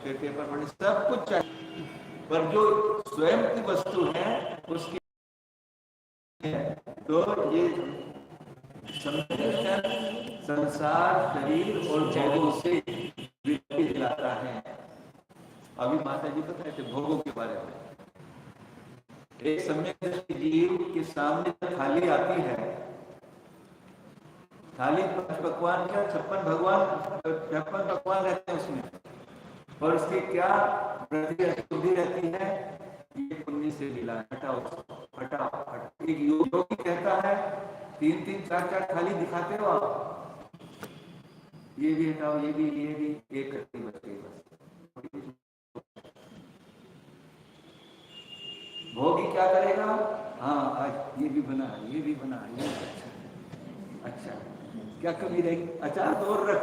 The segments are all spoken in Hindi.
पेपर पढ़ने, सब कुछ चाहिए, पर जो स्वयं की वस्तु है उसकी है। तो ये संसार, शरीर और भोगों से वृत्ति दिलाता है। अभी माता जी बताए थे भोगों के बारे में। एक सम्यक दृष्टि जीव के सामने थाली आती है, थाली पकवान क्या 56 भगवान 56 पकवान रहते हैं उसमें, और उसकी क्या वृद्धि रहती है, ये पुण्य से मिला, हटाओ हटाओ। एक योगी कहता है 3-3 4-4 थाली दिखाते हो आप, ये भी हटाओ, ये भी, एक करके बच गई बस। भोगी क्या करेगा, हाँ आज ये भी बना, ये भी बना, ये अच्छा, अच्छा क्या कमी रहेगी, अचार तो और रख,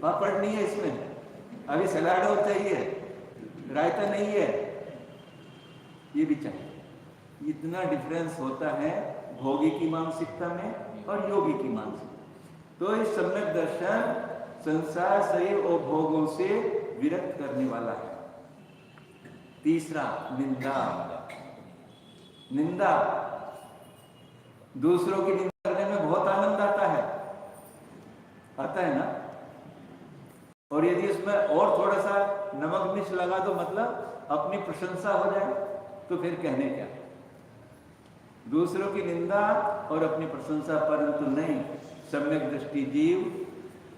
पापड़ नहीं है इसमें, अभी सलाद और चाहिए, रायता नहीं है, ये भी चाहिए। इतना डिफरेंस होता है भोगी की मानसिकता में और योगी की मानसिकता। तो इस सम्यक दर्शन संसार शरीर और भोगों से विरक्त करने वाला है। तीसरा निंदा। निंदा, दूसरों की निंदा करने में बहुत आनंद आता है ना, और यदि उसमें और थोड़ा सा नमक मिर्च लगा दो, मतलब अपनी प्रशंसा हो जाए, तो फिर कहने क्या। दूसरों की निंदा और अपनी प्रशंसा, परंतु नहीं, सम्यक दृष्टि जीव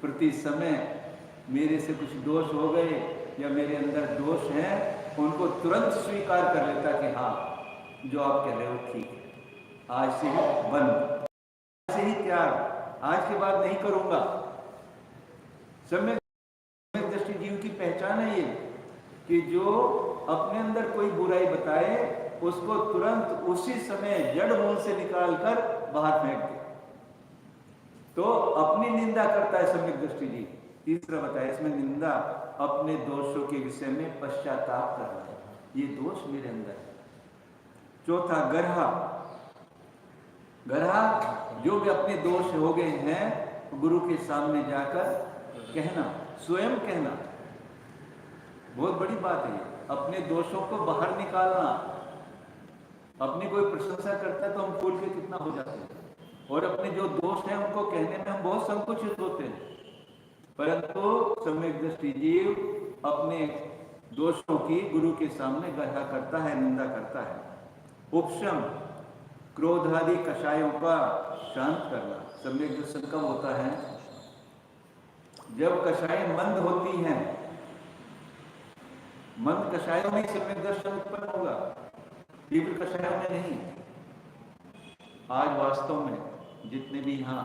प्रति समय मेरे से कुछ दोष हो गए या मेरे अंदर दोष हैं, उनको तुरंत स्वीकार कर लेता कि हाँ जो आप कह रहे हो ठीक है, आज से ही बंद, आज से ही त्याग, आज के बाद नहीं करूंगा। सम्यक दृष्टि जीव की पहचान है ये कि जो अपने अंदर कोई बुराई बताए उसको तुरंत उसी समय जड़ मूल से निकालकर बाहर फेंक दे, तो अपनी निंदा करता है सम्यक दृष्टि जीव। तीसरा बताया इसमें निंदा, अपने दोषों के विषय में पश्चाताप करना है, ये दोष मेरे अंदर है। चौथा गर्हा। गर्हा, जो भी अपने दोष हो गए हैं गुरु के सामने जाकर कहना, स्वयं कहना, बहुत बड़ी बात है। अपने दोषों को बाहर निकालना। अपनी कोई प्रशंसा करता है तो हम फूल के कितना हो जाते हैं, और अपने जो दोष हैं उनको कहने में हम बहुत संकुचित होते हैं, परंतु सम्यक दृष्टि जीव अपने दोषों की गुरु के सामने गर्हा करता है, निंदा करता है। उपशम, क्रोध आदि कषायों का शांत करना। सम्यक दर्शन कब होता है, जब कषाय मंद होती हैं, मंद कषायों में सम्यक दर्शन उत्पन्न होगा, तीव्र कषायों में नहीं। आज वास्तव में जितने भी यहाँ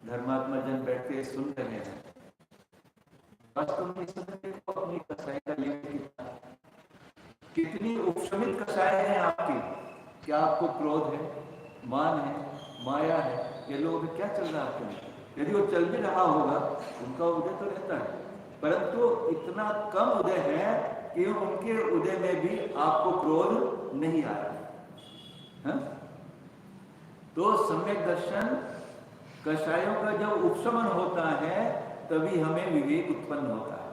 धर्मात्मा जन बैठते सुन रहे हैं, वास्तव में अपनी कषाय का लेवल कितनी उपशमित कषाय है आपकी। क्या आपको क्रोध है, मान है, माया है, ये लोग क्या चल रहा है आपके? यदि वो चल भी रहा होगा उनका उदय तो रहता है, परंतु इतना कम उदय है कि उनके उदय में भी आपको क्रोध नहीं आ रहा है। तो सम्यक दर्शन कषायों का जब उपशमन होता है तभी हमें विवेक उत्पन्न होता है।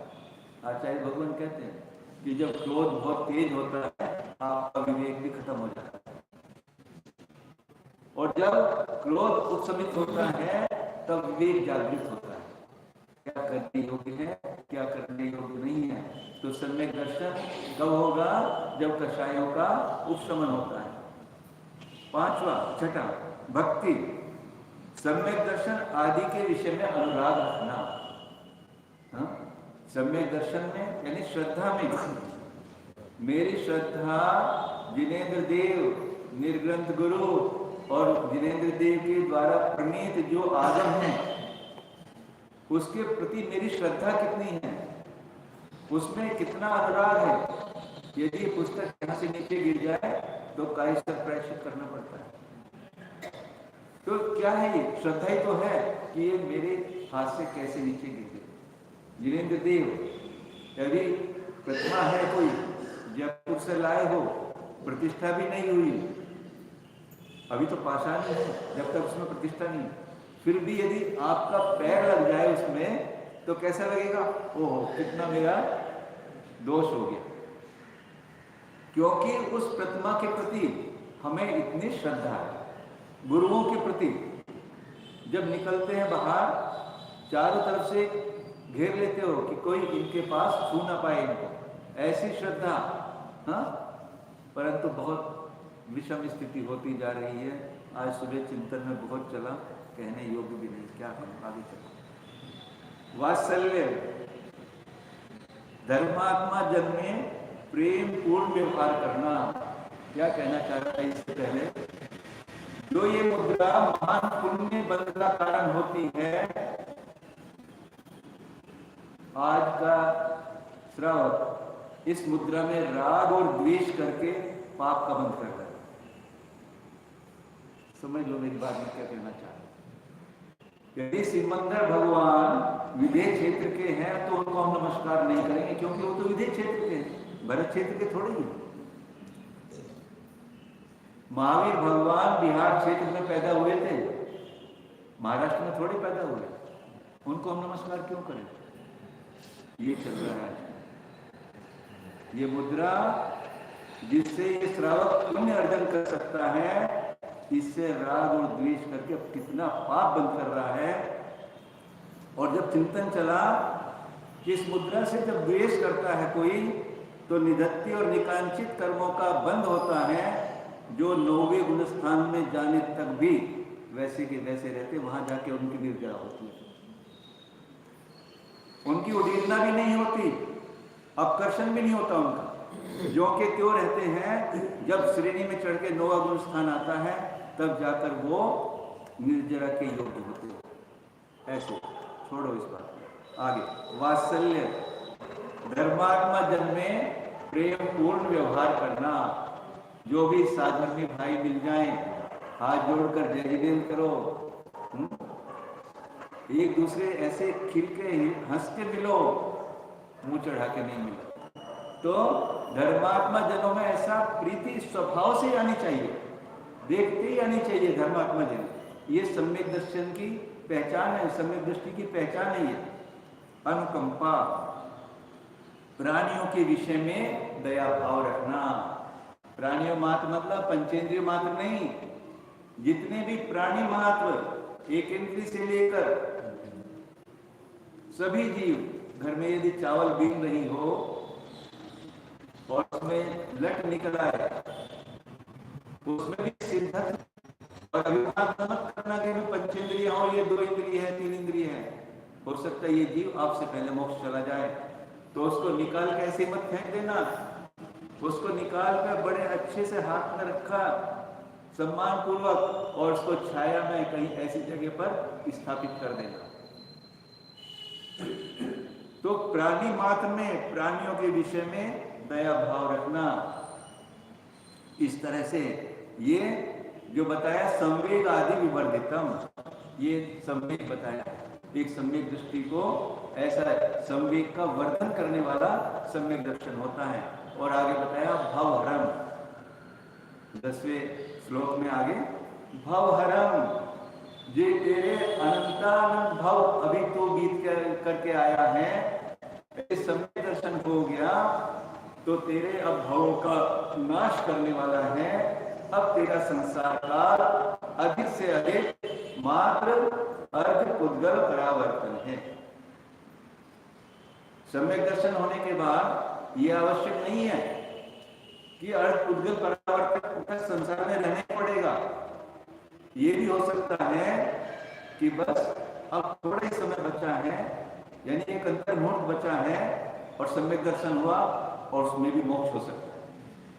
आचार्य भगवान कहते हैं कि जब क्रोध बहुत तेज होता है आपका विवेक भी खत्म हो जाता है, और जब क्रोध उपशमित होता है तब विवेक जागृत होता है, क्या करने योग्य है, क्या करने योग्य नहीं है। तो सम्यक दर्शन कब होगा, जब कषायों का उपशमन होता है। पांचवा, छठा, भक्ति। सम्यक दर्शन आदि के विषय में अनुराग रखना। सम्यक दर्शन में यानी श्रद्धा में, मेरी श्रद्धा जिनेंद्र देव निर्ग्रंथ गुरु और जिनेंद्र देव के द्वारा प्रणीत जो आगम है उसके प्रति मेरी श्रद्धा कितनी है, उसमें कितना अनुराग है। यदि पुस्तक यहाँ से नीचे गिर जाए तो कायस्थ प्रायश्चित करना पड़ता है। तो क्या है ये, श्रद्धा ही तो है कि ये मेरे हाथ से कैसे नीचे गिर गई। जिनेंद्र देव यदि प्रतिमा है कोई जयपुर से लाए हो, प्रतिष्ठा भी नहीं हुई, अभी तो पाषाण है, जब तक उसमें प्रतिष्ठा नहीं, फिर भी यदि आपका पैर लग जाए उसमें तो कैसा लगेगा, ओहो कितना मेरा दोष हो गया, क्योंकि उस प्रतिमा के प्रति हमें इतनी श्रद्धा है। गुरुओं के प्रति जब निकलते हैं बाहर, चारों तरफ से घेर लेते हो कि कोई इनके पास छू ना पाए इनको, ऐसी श्रद्धा। हाँ, परंतु बहुत विषम स्थिति होती जा रही है। आज सुबह चिंतन में बहुत चला, कहने योग्य भी नहीं, क्या करें, आगे चलो। वात्सल्य, धर्मात्मा जन में प्रेम पूर्ण व्यवहार करना। क्या कहना चाह रहा है इससे पहले, जो ये मुद्रा महान पुण्य बल का कारण होती है, आज का श्रावक इस मुद्रा में राग और द्वेष करके पाप का बंध कर रहा है। समझ लो मेरी बात में क्या कहना चाह रहा हूं। यदि सिमंदर भगवान विदेह क्षेत्र के हैं तो उनको हम नमस्कार नहीं करेंगे, क्योंकि वो तो विदेह क्षेत्र के हैं, भरत क्षेत्र के थोड़े ही। महावीर भगवान बिहार क्षेत्र में पैदा हुए थे, महाराष्ट्र में थोड़े पैदा हुए, उनको हम नमस्कार क्यों करें? ये चल रहा है ये मुद्रा, जिससे ये श्रावक पुण्य अर्जन कर सकता है, इससे राग और द्वेष करके अब कितना पाप बंद कर रहा है। और जब चिंतन चला कि इस मुद्रा से जब द्वेष करता है कोई, तो निधत्ति और निकांक्षित कर्मों का बंद होता है, जो 9वें गुण स्थान में जाने तक भी वैसे के वैसे रहते, वहां जाके उनकी निर्जरा होती है, उनकी उड़ीलना भी नहीं होती, अपकर्षण भी नहीं होता उनका, जो के त्यों रहते हैं। जब श्रेणी में चढ़ के 9वां गुण स्थान आता है, तब जाकर वो निर्जरा के योग्य होते हैं। ऐसे छोड़ो इस बात को, आगे। वात्सल्य, धर्मात्मा जन में प्रेम पूर्ण व्यवहार करना। जो भी साधर्मी भाई मिल जाएं, हाथ जोड़कर जय जिनेन्द्र करो, एक दूसरे ऐसे खिल के हंस के मिलो, मुंह चढ़ा के नहीं मिलो। तो धर्मात्मा जनों में ऐसा प्रीति स्वभाव से आनी चाहिए, देखते ही आनी चाहिए धर्मात्मा जन। ये सम्यक दर्शन की पहचान है, सम्यक दृष्टि की पहचान है ये। अनुकंपा, प्राणियों के विषय में दया भाव रखना। प्राणियों मात्र मतलब पंचेंद्रिय मात्र नहीं, जितने भी प्राणी मात्र, एक इंद्रिय से लेकर सभी जीव। घर में यदि चावल बीन रही हो और उसमें लट निकला है, उसमें भी सिद्धत और अभिमान मत करना कि पंचेंद्रिय हो, ये 2 इंद्रिय है, 3 इंद्रिय है। हो सकता है ये जीव आपसे पहले मोक्ष चला जाए, तो उसको निकाल के ऐसे मत फेंक देना, उसको निकाल कर बड़े अच्छे से हाथ में रखा सम्मान पूर्वक, और उसको छाया में कहीं ऐसी जगह पर स्थापित कर देना। तो प्राणी मात्र में, प्राणियों के विषय में दया भाव रखना। इस तरह से ये जो बताया संवेग आदि विवर्धितम, ये संवेग बताया, एक सम्यक दृष्टि को ऐसा संवेग का वर्धन करने वाला सम्यक दर्शन होता है। और आगे बताया भवहरम, 10वें श्लोक में आगे, भवहरम, जे तेरे अनंतानंद भव अभी तो बीत करके आया है, सम्यक दर्शन हो गया तो तेरे अब भवों का नाश करने वाला है। अब तेरा संसार काल अधिक से अधिक मात्र अर्ध पुद्गल परावर्तन है। सम्यक दर्शन होने के बाद यह आवश्यक नहीं है कि अर्ध पुद्गल परावर्तन संसार में रहने पड़ेगा। ये भी हो सकता है कि बस अब थोड़ा ही समय बचा है, यानी एक अंतर्मुहूर्त बचा है और सम्यक दर्शन हुआ और उसमें भी मोक्ष हो सकता है।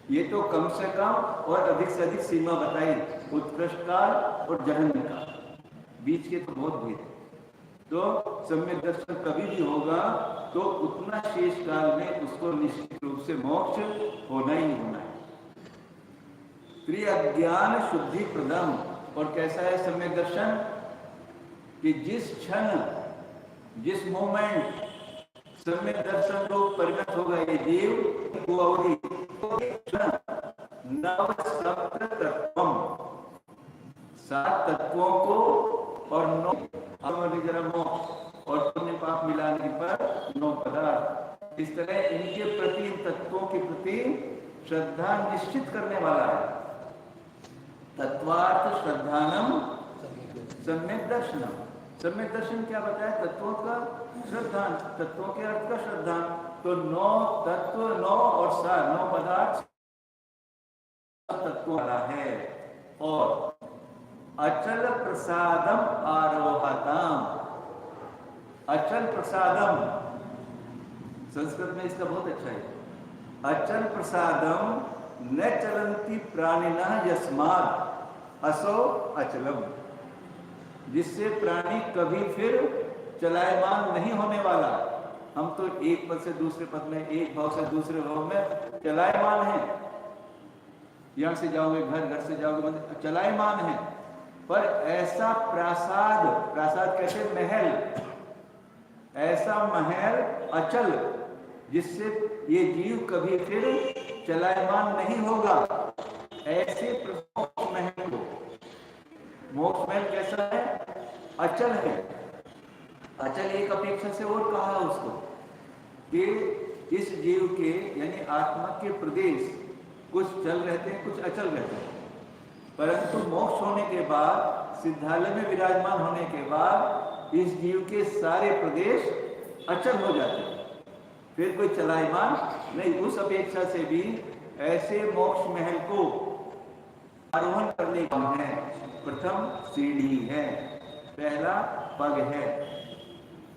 ये तो कम से कम और अधिक से अधिक सीमा बताई, उत्कृष्ट काल और जघन्य काल, बीच के तो बहुत भेद है। तो सम्यक दर्शन कभी भी होगा तो उतना शेष काल में उसको निश्चित रूप से मोक्ष होना ही होना है। त्रिअज्ञान शुद्धि प्रदम, और कैसा है सम्यक दर्शन कि जिस क्षण, जिस मोमेंट सम्यक दर्शन को परिणत होगा ये जीव, वो अवधि नव सप्त तत्वम, 7 तत्वों को और 9 और पुण्य पाप मिलाने पर 9 पदार्थ, इस इस तरह इनके प्रति, इन तत्वों के प्रति श्रद्धा निश्चित करने वाला है। तत्वार्थ श्रद्धानम सम्यक दर्शनम। सम्यक दर्शन क्या बताया? तत्वों का श्रद्धा, तत्वों के अर्थ का श्रद्धा। तो 9 तत्व, 9 और सार, 9 पदार्थ तत्वों वाला है। और अचल प्रसादम आरोहताम। अचल प्रसादम, संस्कृत में इसका बहुत अच्छा है। अचल प्रसादम न चलंती प्राणिनः यस्मात् असो अचलम। जिससे प्राणी कभी फिर चलायमान नहीं होने वाला। हम तो एक पद से दूसरे पद में, एक भाव से दूसरे भाव में चलायमान हैं। यहां से जाओगे घर, घर से जाओगे मंदिर, चलायमान है। पर ऐसा प्रासाद, प्रासाद कैसे? महल, ऐसा महल अचल जिससे ये जीव कभी फिर चलायमान नहीं होगा, ऐसे मोक्ष महल को। मोक्ष महल कैसा है? अचल है। अचल एक अपेक्षा से और कहा उसको कि इस जीव के यानी आत्मा के प्रदेश कुछ चल रहते हैं, कुछ अचल रहते हैं। परंतु मोक्ष होने के बाद, सिद्धालय में विराजमान होने के बाद इस जीव के सारे प्रदेश अचल हो जाते हैं, फिर कोई चलायमान नहीं। उस अपेक्षा से भी ऐसे मोक्ष महल को आरोहण करने का है। प्रथम सीढ़ी है, पहला पग है।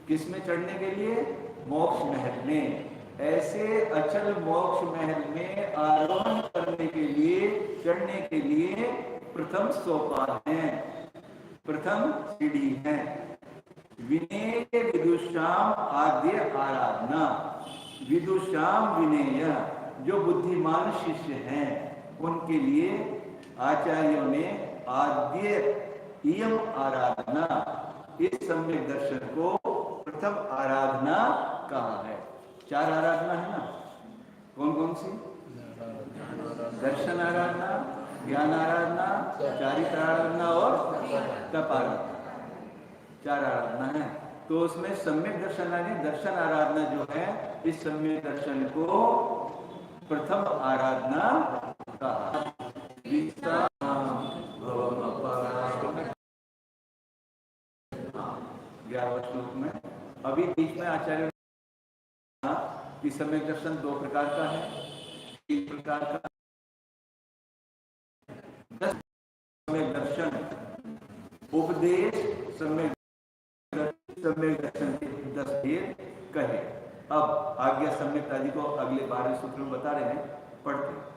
किसमें चढ़ने के लिए? मोक्ष महल में। ऐसे अचल मोक्ष महल में आरोहण करने के लिए, चढ़ने के लिए प्रथम सोपान है, प्रथम सीढ़ी है। विनेय विदुषाम आद्य आराधना। विदुषाम विनेय, जो बुद्धिमान शिष्य हैं उनके लिए आचार्यों ने आद्य इयम आराधना, इस सम्यक दर्शन को प्रथम आराधना कहा है। 4 आराधना है ना, कौन कौन सी? दर्शन आराधना, ज्ञान आराधना, चारित्र आराधना और तप आराधना। 4 आराधना है। तो उसमें सम्यक दर्शन यानी दर्शन आराधना जो है, इस सम्यक दर्शन को प्रथम आराधना कहा। 11वें श्लोक में अभी बीच में आचार्य कि सम्यक दर्शन 2 प्रकार का है। एक प्रकार का सम्यक दर्शन उपदेश, सम्यक दर्शन के 10 भेद कहे। अब आज्ञा सम्यक आदि को अगले 12वें सूत्र में बता रहे हैं, पढ़ते हैं।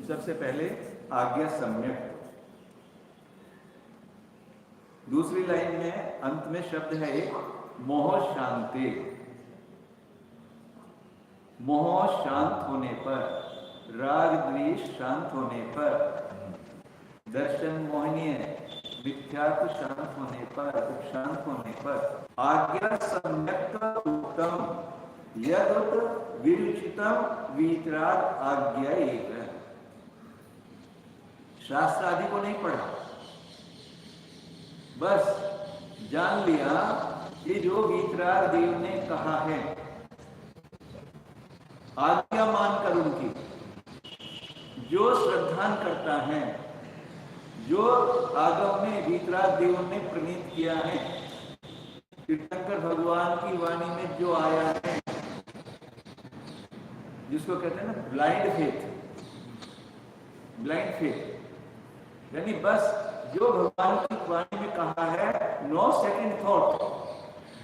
सबसे पहले आज्ञा सम्यक। दूसरी लाइन में अंत में शब्द है एक मोह शांति। मोह शांत होने पर, राग द्वेष शांत होने पर, दर्शन मोहनीय मिथ्यात्व शांत होने पर, उपशांत होने पर आज्ञा सम्यक उत्तम यदुत विरुचितम वीतराग आज्ञा एव। शास्त्र आदि को नहीं पढ़ा, बस जान लिया कि जो वीतराग देव ने कहा है, आज्ञा मानकर उनकी जो श्रद्धान करता है, जो आगम में वीतराग देव ने प्रणीत किया है, तीर्थंकर भगवान की वाणी में जो आया है, जिसको कहते हैं ना ब्लाइंड फेथ, ब्लाइंड फेथ, यानी बस जो भगवान की वाणी में कहा है, नो सेकंड थॉट,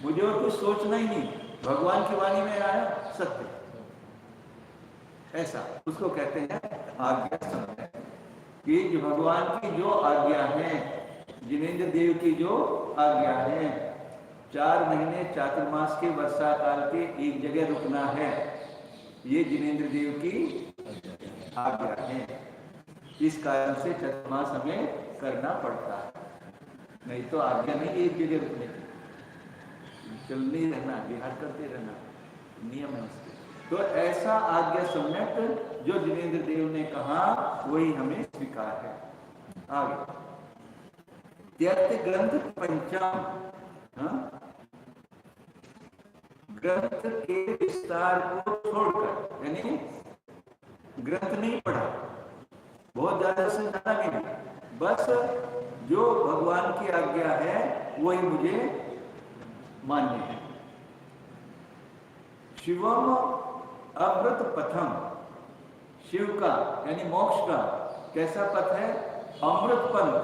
मुझे और कुछ सोचना ही नहीं, भगवान की वाणी में आया सत्य, ऐसा उसको कहते हैं आज्ञा सम्यक। कि जो भगवान की जो आज्ञा है, जिनेंद्र देव की जो आज्ञा है, 4 महीने चातुर्मास के वर्षा काल के एक जगह रुकना है, ये जिनेंद्र देव की आज्ञा है। इस कारण से चातुर्मास हमें करना पड़ता है, नहीं तो आज्ञा नहीं एक जगह रुकने की, चलने रहना, विहार करते रहना नियम है उसके। तो ऐसा आज्ञा सम्यक जो जिनेंद्र देव ने कहा वही हमें स्वीकार है। आगे त्यक्त ग्रंथ पंचम, ग्रंथ के विस्तार को छोड़कर, यानी ग्रंथ नहीं पढ़ा, बहुत ज्यादा से ज्यादा नहीं, बस जो भगवान की आज्ञा है वही मुझे मान्य है। शिवम अमृत पथम, शिव का यानी मोक्ष का कैसा पथ है? अमृत पंथ,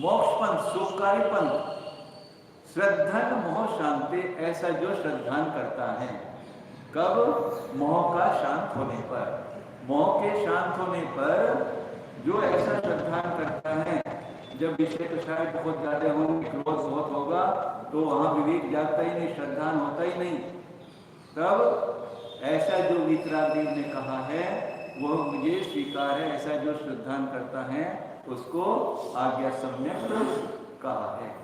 मोक्ष पंथ, सुखकारी पंथ। श्रद्धन मोह शांति, ऐसा जो श्रद्धान करता है। कब? मोह का शांत होने पर। मोह के शांत होने पर जो ऐसा श्रद्धान करता है, जब विषय प्रसार बहुत ज्यादा होंगे, क्रोध बहुत होगा, तो वहां विवेक जागता ही नहीं, श्रद्धान होता ही नहीं। तब ऐसा जो वितरागदेव ने कहा है वह मुझे स्वीकार है, ऐसा जो श्रद्धान करता है उसको आज्ञा सम्यक कहा है।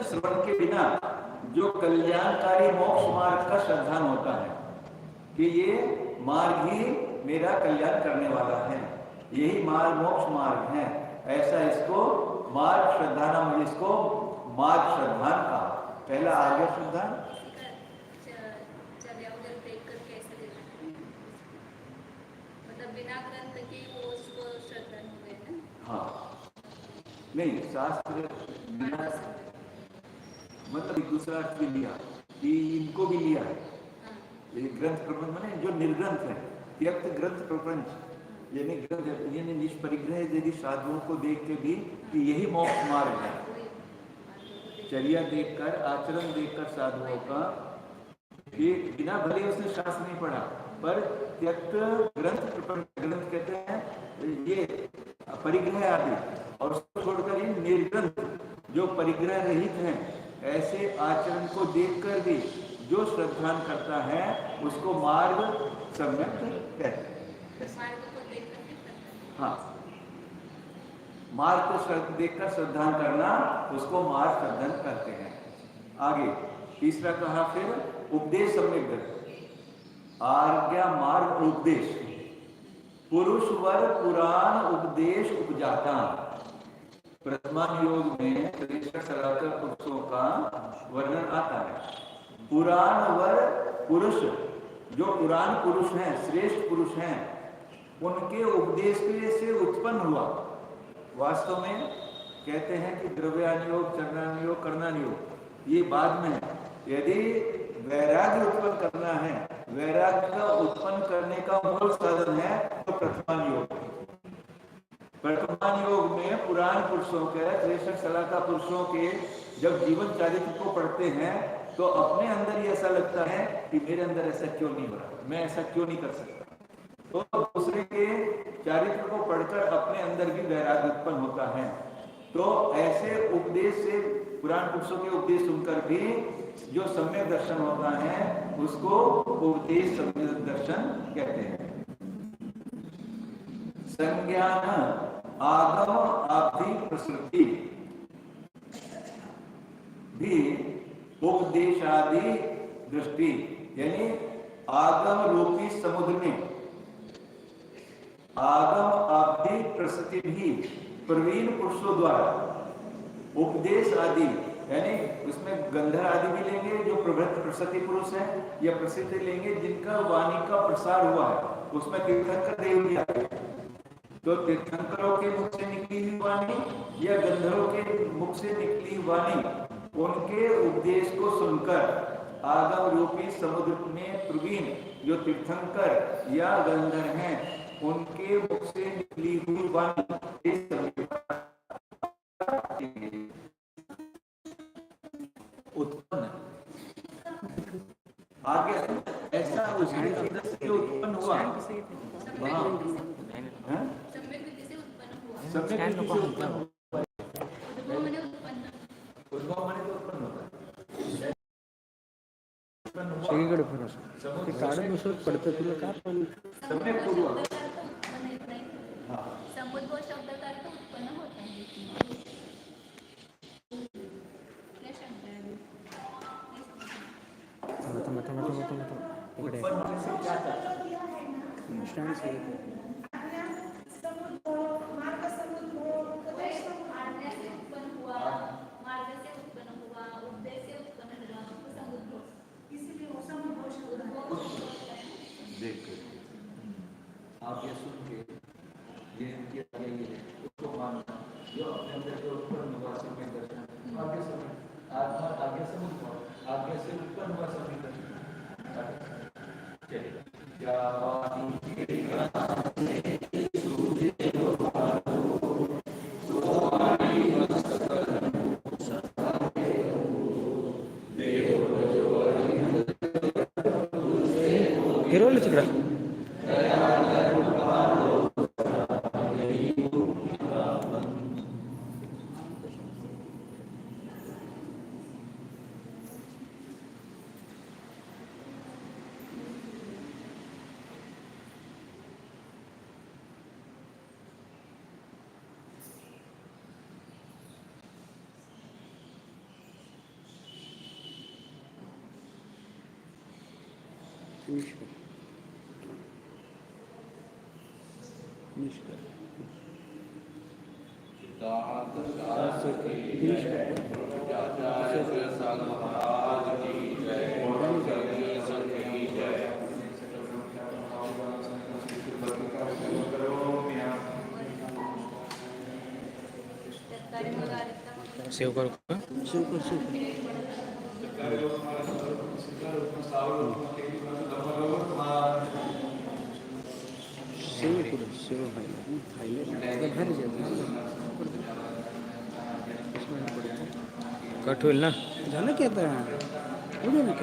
श्रवण के बिना जो कल्याणकारी मोक्ष मार्ग का श्रद्धान होता है कि ये मार्ग ही मेरा कल्याण करने वाला है, यही मार्ग मोक्ष मार्ग है, ऐसा इसको मार्ग श्रद्धाना, मुझे इसको मार्ग श्रद्धान का पहला आज्ञा श्रद्धान। हाँ नहीं, शास्त्र मतलब एक दूसरा अर्थ भी लिया कि इनको भी लिया है। ग्रंथ प्रपंच माने जो निर्ग्रंथ है, त्यक्त ग्रंथ प्रपंच यानी ग्रंथ यानी निष्परिग्रह यदि साधुओं को देख के भी कि यही मोक्ष मार्ग है, चर्या देखकर, आचरण देखकर साधुओं का, ये बिना भले उसने शास्त्र नहीं पढ़ा, पर त्यक्त ग्रंथ प्रपंच, ग्रंथ कहते हैं ये परिग्रह आदि, और उसको छोड़कर ये निर्ग्रंथ जो परिग्रह रहित हैं, ऐसे आचरण को देखकर भी जो श्रद्धान करता है उसको मार्ग सम्यक कहते हैं। हाँ, मार्ग को देखकर श्रद्धान करना उसको मार्ग श्रद्धान कहते हैं। आगे तीसरा कहा फिर उपदेश सम्यक, आज्ञा मार्ग उपदेश, पुरुष वर पुराण उपदेश उपजाता। प्रथमान योग में 63 पुरुषों का वर्णन आता है। पुराण वर पुरुष, जो पुराण पुरुष हैं, श्रेष्ठ पुरुष हैं, उनके उपदेश के से उत्पन्न हुआ। वास्तव में कहते हैं कि द्रव्यान योग, चरणान योग, कर्णान योग ये बाद में है। यदि वैराग्य उत्पन्न करना है, वैराग्य का उत्पन्न करने का मूल साधन है तो प्रथमान योग। वर्तमान योग में पुराण पुरुषों के, श्रेष्ठ सलाहकार पुरुषों के जब जीवन चरित्र को पढ़ते हैं तो अपने अंदर ही ऐसा लगता है कि मेरे अंदर ऐसा क्यों नहीं हो रहा, मैं ऐसा क्यों नहीं कर सकता। तो दूसरे के चरित्र को पढ़कर अपने अंदर भी वैराग्य उत्पन्न होता है। तो ऐसे उपदेश से, पुराण पुरुषों के उपदेश सुनकर भी जो सम्यक दर्शन होता है उसको उपदेश सम्यक दर्शन कहते हैं। संज्ञान आगम आदि प्रसृति भी उपदेशादि दृष्टि, यानी आगम रूपी समुद्र में आगम आदि प्रसृति भी प्रवीण पुरुषों द्वारा उपदेश आदि, यानी उसमें गंधर्व आदि भी लेंगे जो प्रसृति पुरुष है, या प्रसिद्ध लेंगे जिनका वाणी का प्रसार हुआ है, उसमें तीर्थंकर देव भी आते हैं। तो तीर्थंकरों के मुख से निकली हुई वाणी या गंधर्वों के मुख से निकली वाणी, उनके उपदेश को सुनकर आगम रूपी समुद्र में प्रवीण जो तीर्थंकर या गंधर्व हैं, उनके मुख से निकली हुई वाणी उत्पन्न आगे ऐसा उसके अंदर से उत्पन्न हुआ वहाँ हाँ? सम्यक रीति से उत्पन्न हुआ. सम्यक Stand रीति नको से म्हणतो. उत्पन्न हुआ. उद्भव म्हणजे उत्पन्न. उद्भव माने तो उत्पन्न होता है. उत्पन्न हुआ. सगळीकडे फिरव. ते काढत बसत पडतं तुला का पण. सम्यक समुद्भव पूर्व. शब्दाचा अर्थ उत्पन्न येत नाही. हाँ. समुद्भव शब्दाचा अर्थ उत्पन्न होत आहे. काय शंका आहे? इकडे उत्पन्न होने से क्या था? स्टँड से मार्ग से उत्पन्न हुआ, मार्ग से उत्पन्न हुआ, उद्देश्य से उत्पन्न हुआ, समुद्भव. इसीलिए वो समुद्भव शब्द है. देखो आप ये सुन के ये इनकी आगे ये उसको मानना जो अपने अंदर जो उत्पन्न हुआ समय दर्शन आगे समय आत्मा आगे से उत्पन्न आगे से उत्पन्न हुआ समय दर्शन चलिए क्या फिरवलं तिकडं. सेव करू का? सेव कर सेव करू सेव कट होईल ना. झालं की आता होऊ दे ना.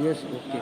Yes okay.